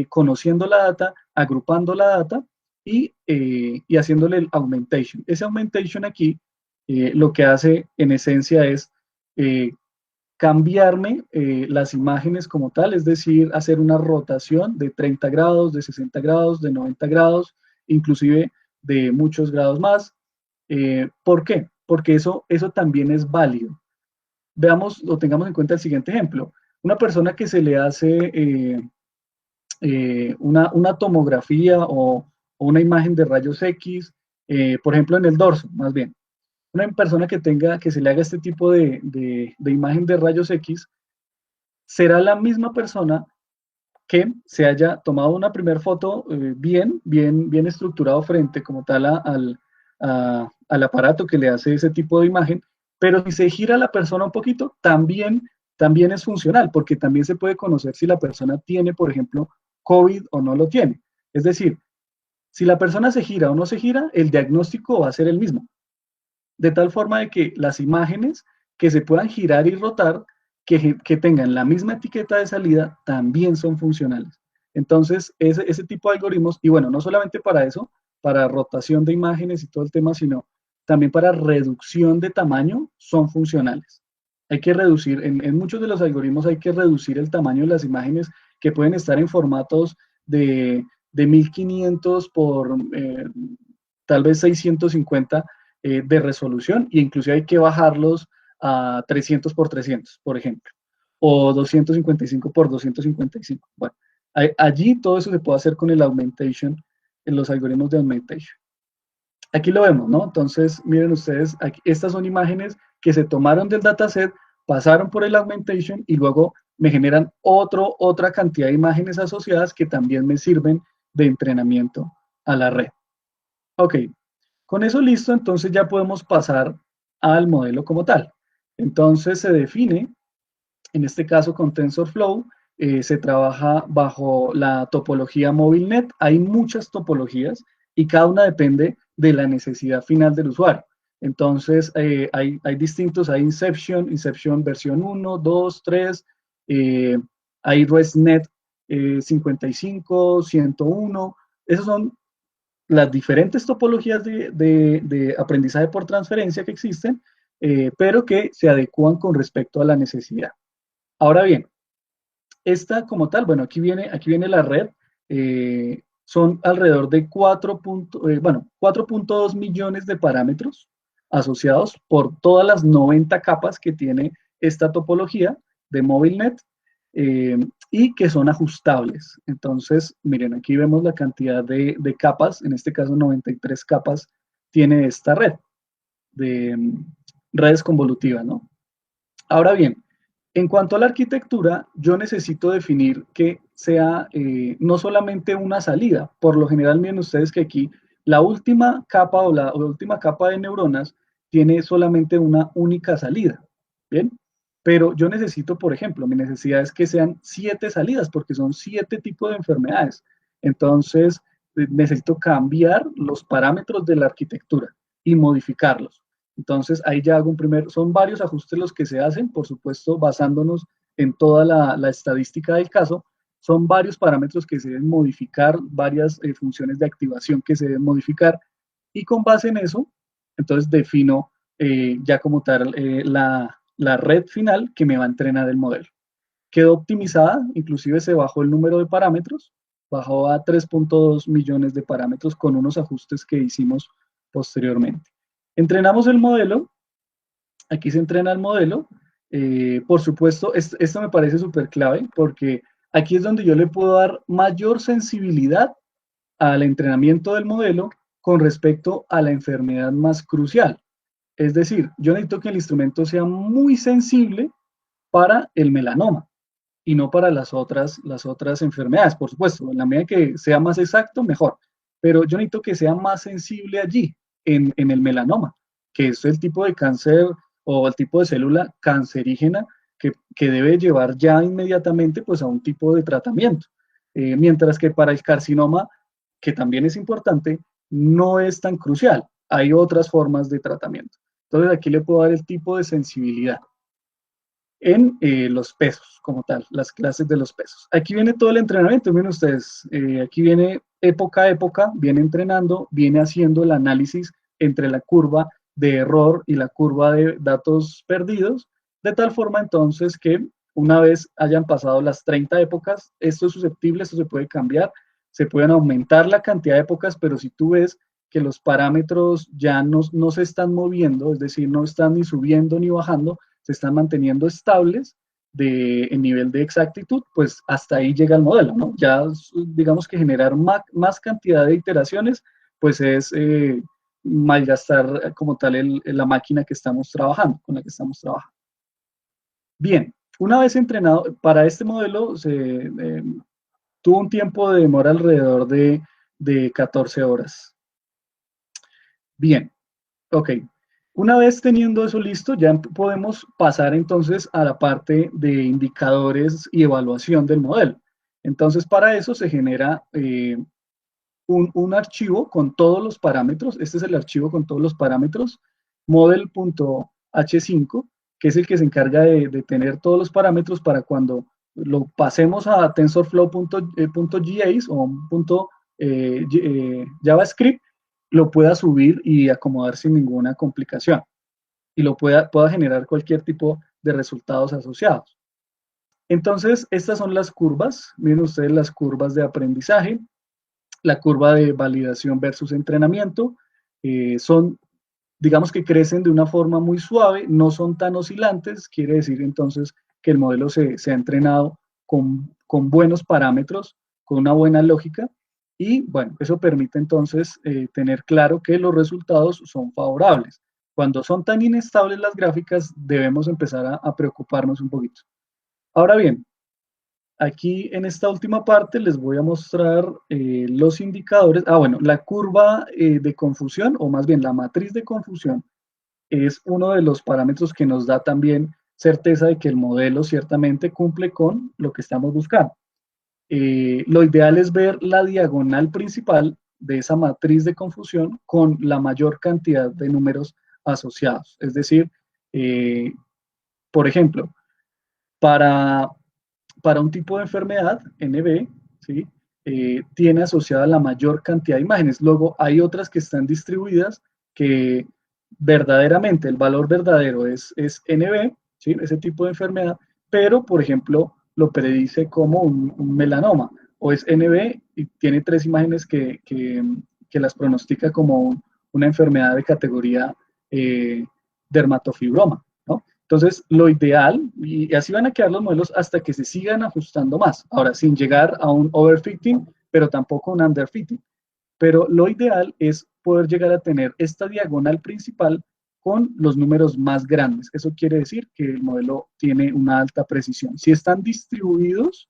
conociendo la data, agrupando la data y haciéndole el augmentation. Ese augmentation aquí lo que hace en esencia es cambiarme las imágenes como tal, es decir, hacer una rotación de 30 grados, de 60 grados, de 90 grados, inclusive de muchos grados más. ¿Por qué? Porque eso también es válido. Veamos o tengamos en cuenta el siguiente ejemplo. Una persona que se le hace una tomografía o una imagen de rayos X, por ejemplo en el dorso, más bien. Una persona que se le haga este tipo de imagen de rayos X, será la misma persona que se haya tomado una primera foto bien estructurado frente como tal al aparato que le hace ese tipo de imagen, pero si se gira la persona un poquito, también es funcional, porque también se puede conocer si la persona tiene, por ejemplo, COVID o no lo tiene. Es decir, si la persona se gira o no se gira, el diagnóstico va a ser el mismo. De tal forma de que las imágenes que se puedan girar y rotar, que tengan la misma etiqueta de salida, también son funcionales. Entonces, ese tipo de algoritmos, y bueno, no solamente para eso, para rotación de imágenes y todo el tema, sino también para reducción de tamaño, son funcionales. Hay que reducir, en muchos de los algoritmos hay que reducir el tamaño de las imágenes que pueden estar en formatos de 1500 por tal vez 650 de resolución, e inclusive hay que bajarlos a 300 por 300, por ejemplo, o 255 por 255. Bueno, allí todo eso se puede hacer con el augmentation, en los algoritmos de augmentation. Aquí lo vemos, ¿no? Entonces, miren ustedes, aquí, estas son imágenes que se tomaron del dataset, pasaron por el augmentation y luego me generan otra cantidad de imágenes asociadas que también me sirven de entrenamiento a la red. Ok, con eso listo, entonces ya podemos pasar al modelo como tal. Entonces se define, en este caso con TensorFlow, se trabaja bajo la topología MobileNet. Hay muchas topologías y cada una depende de la necesidad final del usuario. Entonces hay distintos, hay Inception versión 1, 2, 3, hay ResNet 55, 101. Esos son las diferentes topologías de aprendizaje por transferencia que existen, pero que se adecúan con respecto a la necesidad. Ahora bien, esta como tal, bueno, aquí viene la red, son alrededor de 4.2 millones de parámetros asociados por todas las 90 capas que tiene esta topología de MobileNet y que son ajustables. Entonces, miren, aquí vemos la cantidad de capas, en este caso 93 capas tiene esta red de redes convolutivas, ¿no? Ahora bien, en cuanto a la arquitectura, yo necesito definir que sea no solamente una salida. Por lo general, miren ustedes que aquí la última capa o la última capa de neuronas tiene solamente una única salida, ¿bien? Pero yo necesito, por ejemplo, mi necesidad es que sean 7 salidas, porque son 7 tipos de enfermedades. Entonces, necesito cambiar los parámetros de la arquitectura y modificarlos. Entonces, ahí ya hago son varios ajustes los que se hacen, por supuesto, basándonos en toda la estadística del caso. Son varios parámetros que se deben modificar, varias funciones de activación que se deben modificar, y con base en eso, entonces defino ya como tal la red final que me va a entrenar el modelo. Quedó optimizada, inclusive se bajó el número de parámetros, bajó a 3.2 millones de parámetros con unos ajustes que hicimos posteriormente. Entrenamos el modelo, aquí se entrena el modelo, por supuesto, esto me parece súper clave porque aquí es donde yo le puedo dar mayor sensibilidad al entrenamiento del modelo con respecto a la enfermedad más crucial. Es decir, yo necesito que el instrumento sea muy sensible para el melanoma y no para las otras enfermedades, por supuesto. En la medida que sea más exacto, mejor. Pero yo necesito que sea más sensible allí, en el melanoma, que es el tipo de cáncer o el tipo de célula cancerígena que debe llevar ya inmediatamente pues, a un tipo de tratamiento. Mientras que para el carcinoma, que también es importante, no es tan crucial. Hay otras formas de tratamiento. Entonces aquí le puedo dar el tipo de sensibilidad en los pesos como tal, las clases de los pesos. Aquí viene todo el entrenamiento, miren ustedes, aquí viene época a época, viene entrenando, viene haciendo el análisis entre la curva de error y la curva de datos perdidos, de tal forma entonces que una vez hayan pasado las 30 épocas, esto es susceptible, esto se puede cambiar, se pueden aumentar la cantidad de épocas, pero si tú ves que los parámetros ya no se están moviendo, es decir, no están ni subiendo ni bajando, se están manteniendo estables en nivel de exactitud, pues hasta ahí llega el modelo, ¿no? Ya digamos que generar más cantidad de iteraciones, pues es malgastar como tal la máquina que estamos trabajando, con la que estamos trabajando. Bien, una vez entrenado, para este modelo tuvo un tiempo de demora alrededor de 14 horas. Bien, ok. Una vez teniendo eso listo, ya podemos pasar entonces a la parte de indicadores y evaluación del modelo. Entonces, para eso se genera un archivo con todos los parámetros. Este es el archivo con todos los parámetros, model.h5, que es el que se encarga de tener todos los parámetros para cuando lo pasemos a tensorflow.js o .javascript, lo pueda subir y acomodar sin ninguna complicación y pueda generar cualquier tipo de resultados asociados. Entonces, estas son las curvas. Miren ustedes las curvas de aprendizaje, la curva de validación versus entrenamiento. Son, digamos que crecen de una forma muy suave, no son tan oscilantes, quiere decir entonces que el modelo se ha entrenado con buenos parámetros, con una buena lógica, y bueno, eso permite entonces tener claro que los resultados son favorables. Cuando son tan inestables las gráficas, debemos empezar a preocuparnos un poquito. Ahora bien, aquí en esta última parte les voy a mostrar los indicadores. Bueno, la curva de confusión, o más bien la matriz de confusión, es uno de los parámetros que nos da también certeza de que el modelo ciertamente cumple con lo que estamos buscando. Lo ideal es ver la diagonal principal de esa matriz de confusión con la mayor cantidad de números asociados. Es decir, por ejemplo, para un tipo de enfermedad, NB, ¿sí? Tiene asociada la mayor cantidad de imágenes. Luego hay otras que están distribuidas que verdaderamente el valor verdadero es NB, ¿sí? Ese tipo de enfermedad, pero por ejemplo lo predice como un melanoma, o es NB y tiene 3 imágenes que las pronostica como una enfermedad de categoría dermatofibroma, ¿no? Entonces, lo ideal, y así van a quedar los modelos hasta que se sigan ajustando más. Ahora, sin llegar a un overfitting, pero tampoco un underfitting. Pero lo ideal es poder llegar a tener esta diagonal principal con los números más grandes. Eso quiere decir que el modelo tiene una alta precisión. Si están distribuidos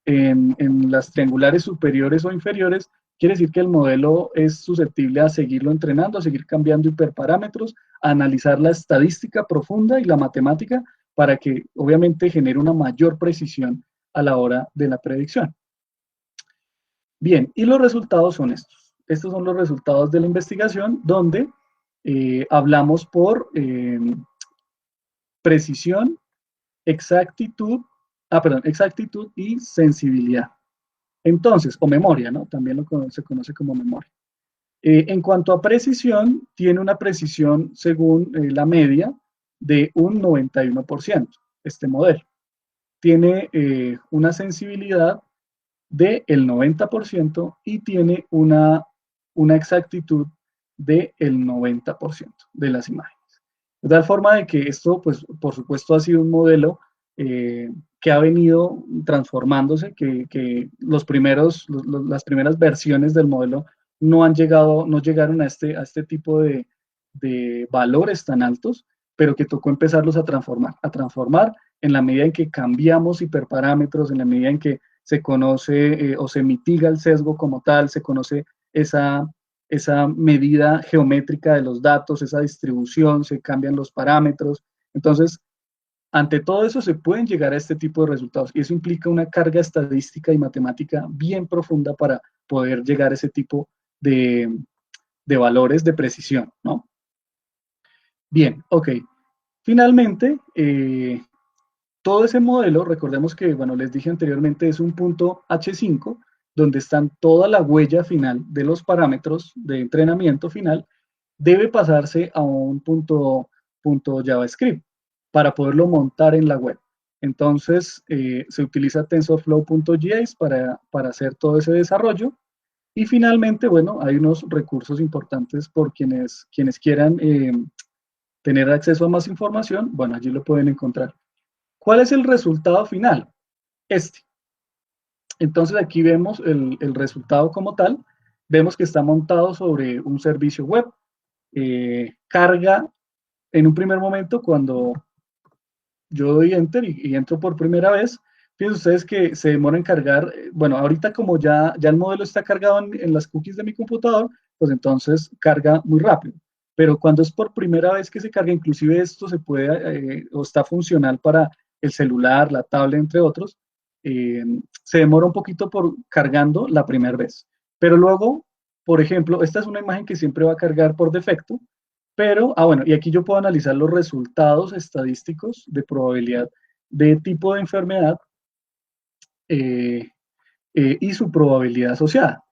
en las triangulares superiores o inferiores, quiere decir que el modelo es susceptible a seguirlo entrenando, a seguir cambiando hiperparámetros, a analizar la estadística profunda y la matemática para que obviamente genere una mayor precisión a la hora de la predicción. Bien, y los resultados son estos. Estos son los resultados de la investigación donde hablamos por precisión, exactitud y sensibilidad. Entonces, o memoria, ¿no? También se conoce como memoria. En cuanto a precisión, tiene una precisión según la media de un 91%, este modelo. Tiene una sensibilidad del 90% y tiene una exactitud del 90% de las imágenes. De tal forma de que esto, pues, por supuesto, ha sido un modelo que ha venido transformándose, que las primeras versiones del modelo no llegaron a este tipo de valores tan altos, pero que tocó empezarlos a transformar en la medida en que cambiamos hiperparámetros, en la medida en que se conoce o se mitiga el sesgo como tal, se conoce esa medida geométrica de los datos, esa distribución, se cambian los parámetros. Entonces, ante todo eso se pueden llegar a este tipo de resultados y eso implica una carga estadística y matemática bien profunda para poder llegar a ese tipo de valores de precisión, ¿no? Bien, ok. Finalmente, todo ese modelo, recordemos que, bueno, les dije anteriormente, es un punto H5, donde están toda la huella final de los parámetros de entrenamiento final, debe pasarse a un punto JavaScript para poderlo montar en la web. Entonces, se utiliza TensorFlow.js para hacer todo ese desarrollo. Y finalmente, bueno, hay unos recursos importantes por quienes quieran tener acceso a más información. Bueno, allí lo pueden encontrar. ¿Cuál es el resultado final? Este. Entonces aquí vemos el resultado como tal. Vemos que está montado sobre un servicio web. Carga en un primer momento cuando yo doy enter y entro por primera vez. Fíjense ustedes que se demora en cargar. Bueno, ahorita como ya el modelo está cargado en las cookies de mi computador, pues entonces carga muy rápido. Pero cuando es por primera vez que se carga, inclusive esto se puede o está funcional para el celular, la tablet, entre otros, se demora un poquito por cargando la primera vez. Pero luego, por ejemplo, esta es una imagen que siempre va a cargar por defecto, pero, bueno, y aquí yo puedo analizar los resultados estadísticos de probabilidad de tipo de enfermedad y su probabilidad asociada.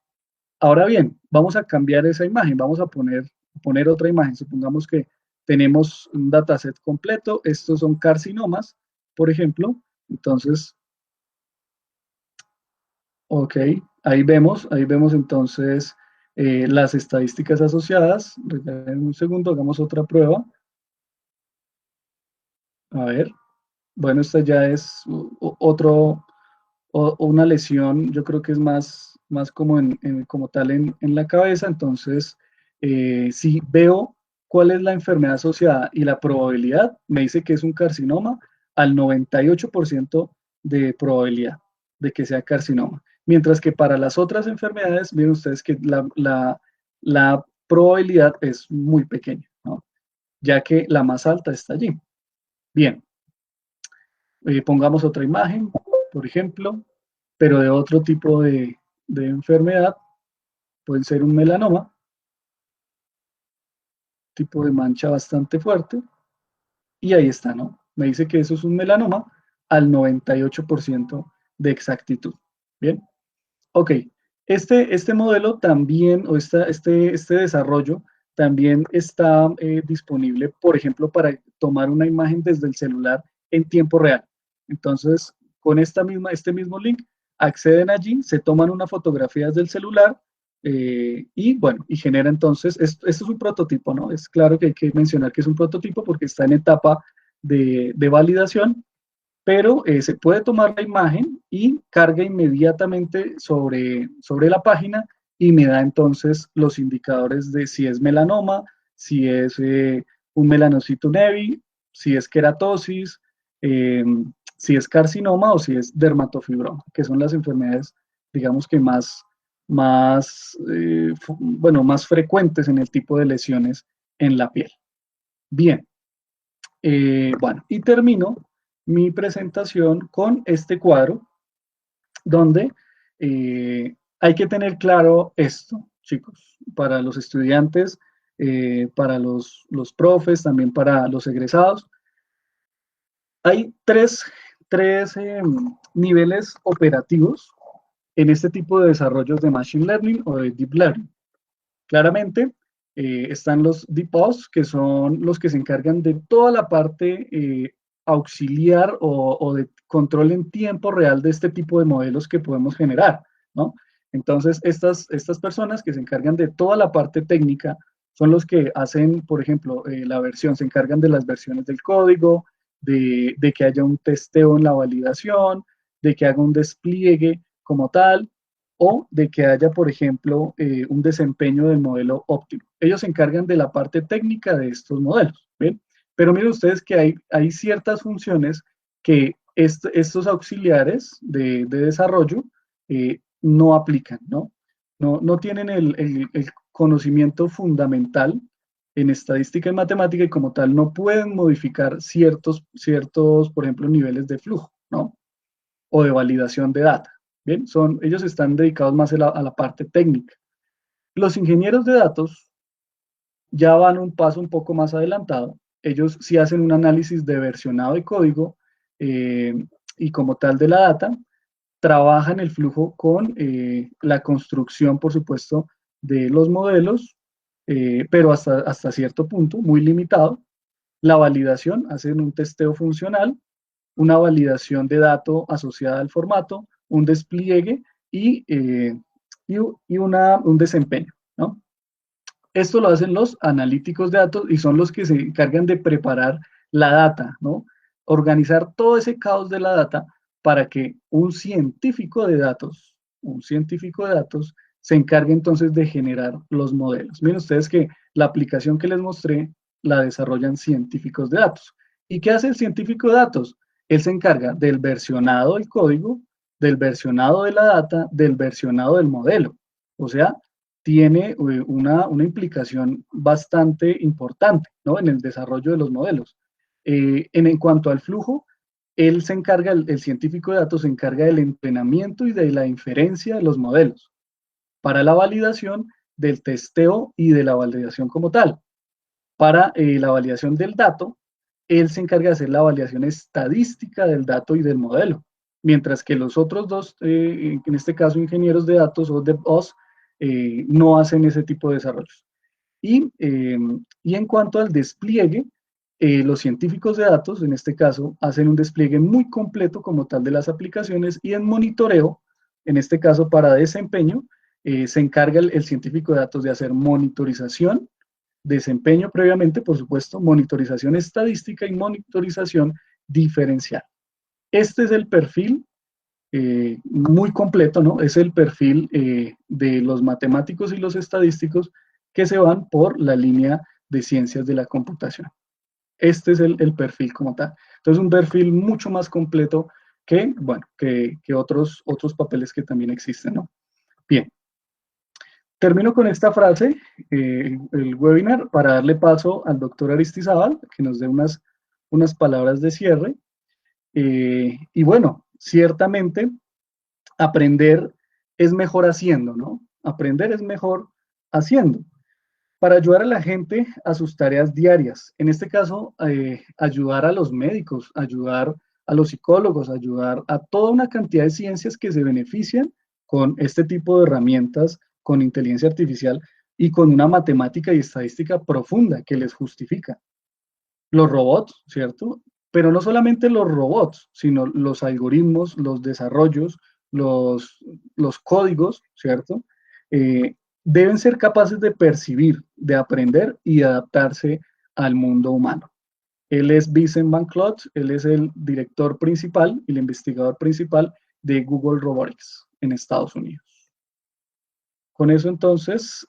Ahora bien, vamos a cambiar esa imagen, vamos a poner otra imagen. Supongamos que tenemos un dataset completo, estos son carcinomas, por ejemplo. Entonces, ok, ahí vemos entonces las estadísticas asociadas. En un segundo, hagamos otra prueba. A ver, bueno, esta ya es una lesión, yo creo que es más como como tal en la cabeza. Entonces, si veo cuál es la enfermedad asociada y la probabilidad, me dice que es un carcinoma al 98% de probabilidad de que sea carcinoma. Mientras que para las otras enfermedades, miren ustedes que la probabilidad es muy pequeña, ¿no? Ya que la más alta está allí. Bien, pongamos otra imagen, por ejemplo, pero de otro tipo de enfermedad. Pueden ser un melanoma, tipo de mancha bastante fuerte, y ahí está, ¿no? Me dice que eso es un melanoma al 98% de exactitud. Bien, ok. Este modelo también, o este desarrollo, también está disponible, por ejemplo, para tomar una imagen desde el celular en tiempo real. Entonces, con este mismo link, acceden allí, se toman una fotografía desde el celular y bueno, y genera entonces, esto es un prototipo, ¿no? Es claro que hay que mencionar que es un prototipo porque está en etapa de validación, pero se puede tomar la imagen y carga inmediatamente sobre la página y me da entonces los indicadores de si es melanoma, si es un melanocito nevi, si es queratosis, eh, si es carcinoma o si es dermatofibroma, que son las enfermedades, digamos que bueno, más frecuentes en el tipo de lesiones en la piel. Bien, bueno, y termino mi presentación con este cuadro, donde hay que tener claro esto, chicos, para los estudiantes, para los profes, también para los egresados. Hay tres niveles operativos en este tipo de desarrollos de Machine Learning o de Deep Learning. Claramente, están los DeepOps, que son los que se encargan de toda la parte auxiliar o de control en tiempo real de este tipo de modelos que podemos generar, ¿no? Entonces, estas personas que se encargan de toda la parte técnica son los que hacen, por ejemplo, la versión, se encargan de las versiones del código, de que haya un testeo en la validación, de que haga un despliegue como tal, o de que haya, por ejemplo, un desempeño del modelo óptimo. Ellos se encargan de la parte técnica de estos modelos, ¿ven? Pero miren ustedes que hay ciertas funciones que estos auxiliares de desarrollo no aplican, ¿no? No tienen el conocimiento fundamental en estadística y matemática y como tal no pueden modificar ciertos, por ejemplo, niveles de flujo, ¿no? O de validación de data. Bien, ellos están dedicados más a la parte técnica. Los ingenieros de datos ya van un paso un poco más adelantado. Ellos sí hacen un análisis de versionado de código y como tal de la data, trabajan el flujo con la construcción, por supuesto, de los modelos, pero hasta cierto punto, muy limitado. La validación, hacen un testeo funcional, una validación de dato asociada al formato, un despliegue y un desempeño, ¿no? Esto lo hacen los analíticos de datos y son los que se encargan de preparar la data, ¿no? Organizar todo ese caos de la data para que un científico de datos se encargue entonces de generar los modelos. Miren ustedes que la aplicación que les mostré la desarrollan científicos de datos. ¿Y qué hace el científico de datos? Él se encarga del versionado del código, del versionado de la data, del versionado del modelo. O sea, tiene una implicación bastante importante, ¿no? En el desarrollo de los modelos. En cuanto al flujo, él se encarga, el científico de datos se encarga del entrenamiento y de la inferencia de los modelos, para la validación del testeo y de la validación como tal. Para la validación del dato, él se encarga de hacer la validación estadística del dato y del modelo, mientras que los otros dos, en este caso ingenieros de datos o DevOps, no hacen ese tipo de desarrollos. Y en cuanto al despliegue, los científicos de datos, en este caso, hacen un despliegue muy completo como tal de las aplicaciones y en monitoreo, en este caso para desempeño, se encarga el científico de datos de hacer monitorización, desempeño previamente, por supuesto, monitorización estadística y monitorización diferencial. Este es el perfil muy completo, ¿no? Es el perfil de los matemáticos y los estadísticos que se van por la línea de ciencias de la computación. Este es el perfil como tal. Entonces, un perfil mucho más completo que, bueno, que otros papeles que también existen, ¿no? Bien. Termino con esta frase, el webinar, para darle paso al doctor Aristizábal, que nos dé unas palabras de cierre. Y bueno, ciertamente, aprender es mejor haciendo, ¿no? Aprender es mejor haciendo. Para ayudar a la gente a sus tareas diarias. En este caso, ayudar a los médicos, ayudar a los psicólogos, ayudar a toda una cantidad de ciencias que se benefician con este tipo de herramientas, con inteligencia artificial y con una matemática y estadística profunda que les justifica. Los robots, ¿cierto? Pero no solamente los robots, sino los algoritmos, los desarrollos, los códigos, ¿cierto? Deben ser capaces de percibir, de aprender y de adaptarse al mundo humano. Él es Vincent Van Clot, él es el director principal y el investigador principal de Google Robotics en Estados Unidos. Con eso entonces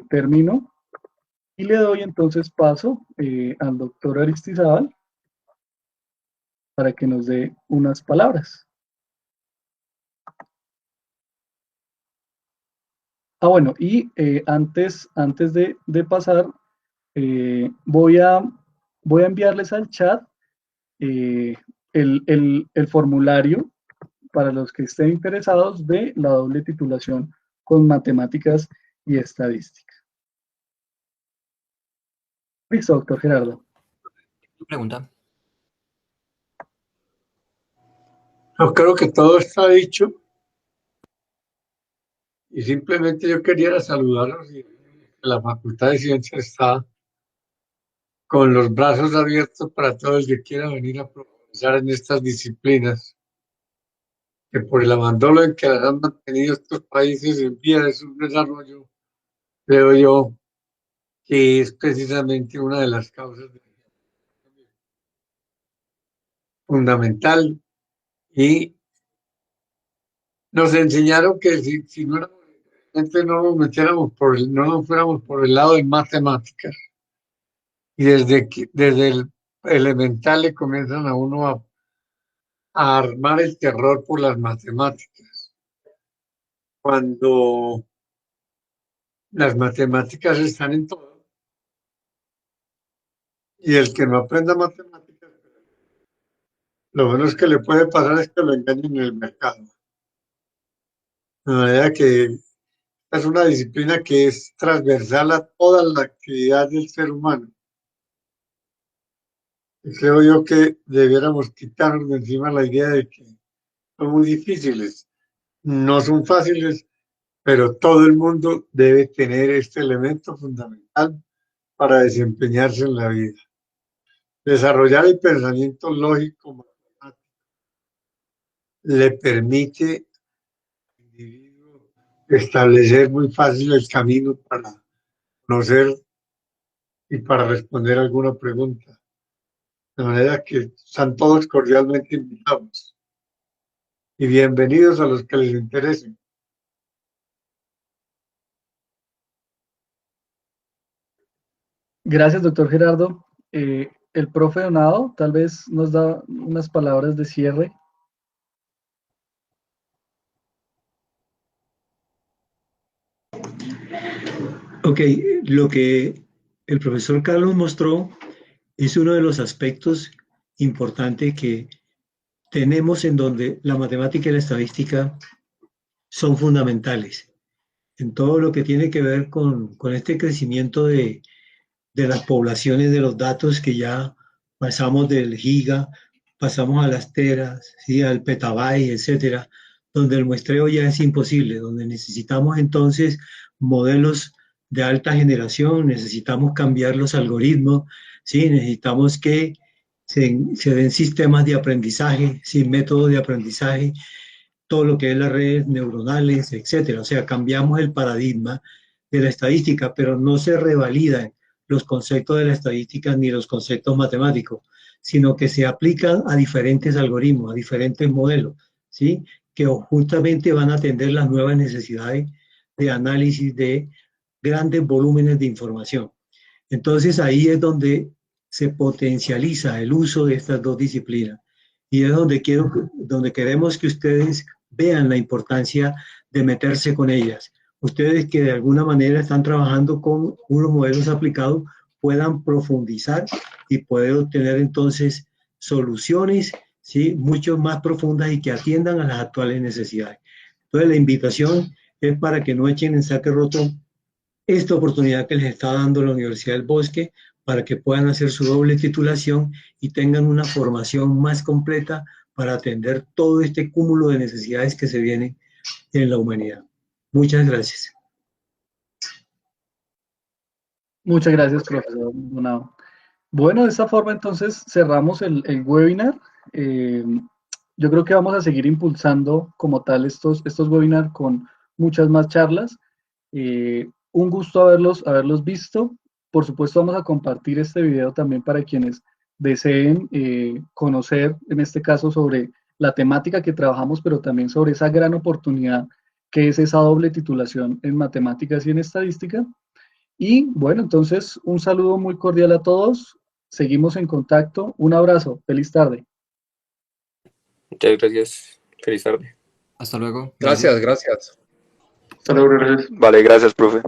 termino y le doy entonces paso al doctor Aristizábal para que nos dé unas palabras. Bueno, y antes de pasar, voy a enviarles al chat el formulario para los que estén interesados de la doble titulación con matemáticas y estadística. Listo, doctor Gerardo. Pregunta. Yo creo que todo está dicho y simplemente yo quería saludarlos y la Facultad de Ciencias está con los brazos abiertos para todo el que quiera venir a profundizar en estas disciplinas, que por el abandono en que las han mantenido estos países en vía de su desarrollo, creo yo que es precisamente una de las causas fundamental. Y nos enseñaron que si no éramos, no nos metiéramos no nos fuéramos por el lado de matemáticas. Y desde el elemental le comienzan a uno a armar el terror por las matemáticas. Cuando las matemáticas están en todo. Y el que no aprenda matemáticas, lo menos que le puede pasar es que lo engañen en el mercado. De manera que es una disciplina que es transversal a toda la actividad del ser humano. Y creo yo que debiéramos quitarnos de encima la idea de que son muy difíciles. No son fáciles, pero todo el mundo debe tener este elemento fundamental para desempeñarse en la vida. Desarrollar el pensamiento lógico matemático le permite al individuo establecer muy fácil el camino para conocer y para responder alguna pregunta. De manera que están todos cordialmente invitados. Y bienvenidos a los que les interesen. Gracias, doctor Gerardo. El profe Donado tal vez nos da unas palabras de cierre. Ok, lo que el profesor Carlos mostró es uno de los aspectos importantes que tenemos en donde la matemática y la estadística son fundamentales. En todo lo que tiene que ver con este crecimiento de las poblaciones de los datos que ya pasamos del giga, pasamos a las teras, ¿sí? Al petabyte, etcétera, donde el muestreo ya es imposible, donde necesitamos entonces modelos de alta generación, necesitamos cambiar los algoritmos, ¿sí? Necesitamos que se den sistemas de aprendizaje, sin métodos de aprendizaje, todo lo que es las redes neuronales, etcétera. O sea, cambiamos el paradigma de la estadística, pero no se revalidan los conceptos de la estadística ni los conceptos matemáticos, sino que se aplican a diferentes algoritmos, a diferentes modelos, ¿sí? Que justamente van a atender las nuevas necesidades de análisis de grandes volúmenes de información. Entonces ahí es donde se potencializa el uso de estas dos disciplinas y es donde queremos que ustedes vean la importancia de meterse con ellas. Ustedes que de alguna manera están trabajando con unos modelos aplicados puedan profundizar y poder obtener entonces soluciones, ¿sí? Mucho más profundas y que atiendan a las actuales necesidades. Entonces la invitación es para que no echen en saque roto esta oportunidad que les está dando la Universidad del Bosque para que puedan hacer su doble titulación y tengan una formación más completa para atender todo este cúmulo de necesidades que se vienen en la humanidad. Muchas gracias. Muchas gracias, profesor Donado. Bueno, de esta forma entonces cerramos el webinar. Yo creo que vamos a seguir impulsando como tal estos webinars con muchas más charlas. Un gusto haberlos visto. Por supuesto, vamos a compartir este video también para quienes deseen conocer, en este caso, sobre la temática que trabajamos, pero también sobre esa gran oportunidad que es esa doble titulación en matemáticas y en estadística. Y bueno, entonces un saludo muy cordial a todos, seguimos en contacto, un abrazo, feliz tarde. Muchas gracias. Feliz tarde. Hasta luego. Gracias, gracias. Hasta luego, gracias. Vale, gracias, profe.